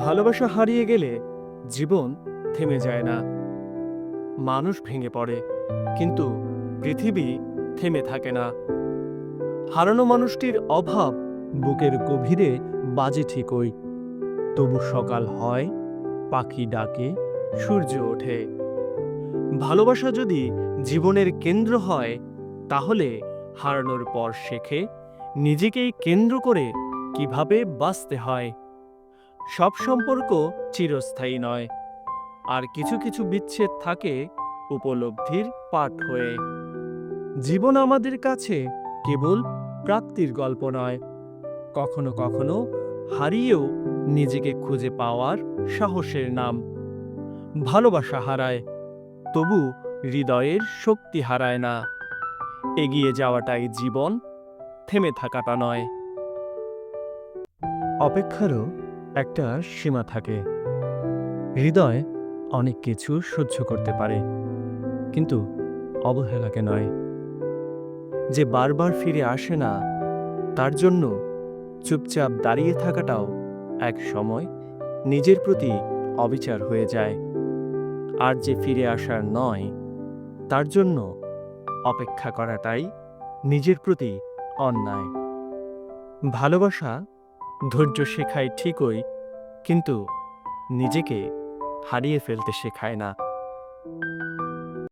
ভালোবাসা হারিয়ে গেলে জীবন থেমে যায় না। মানুষ ভেঙে পড়ে, কিন্তু পৃথিবী থেমে থাকে না। হারানো মানুষটির অভাব বুকের গভীরে বাজে ঠিকই। তবু সকাল হয়, পাখি ডাকে, সূর্য ওঠে। ভালোবাসা যদি জীবনের কেন্দ্র হয়, তাহলে হারানোর পর শেখে নিজেকেই কেন্দ্র করে কিভাবে বাঁচতে হয়। সব সম্পর্ক চিরস্থায়ী নয়, আর কিছু কিছু বিচ্ছেদ থাকে উপলব্ধির পাঠ হয়ে। জীবন আমাদের কাছে কেবল প্রাপ্তির গল্প নয়, কখনো কখনো হারিয়েও নিজেকে খুঁজে পাওয়ার সাহসের নাম। ভালোবাসা হারায়, তবু হৃদয়ের শক্তি হারায় না। এগিয়ে যাওয়াটাই জীবন, থেমে থাকাটা নয়। অপেক্ষারও একটা সীমা থাকে। হৃদয় অনেক কিছু সহ্য করতে পারে, কিন্তু অবহেলাকে নয়। যে বারবার ফিরে আসে না, তার জন্য চুপচাপ দাঁড়িয়ে থাকাটাও এক সময় নিজের প্রতি অবিচার হয়ে যায়। আর যে ফিরে আসার নয়, তার জন্য অপেক্ষা করাটাই নিজের প্রতি অন্যায়। ভালোবাসা ধৈর্য শেখায় ঠিকই, কিন্তু নিজেকে হারিয়ে ফেলতে শেখায় না।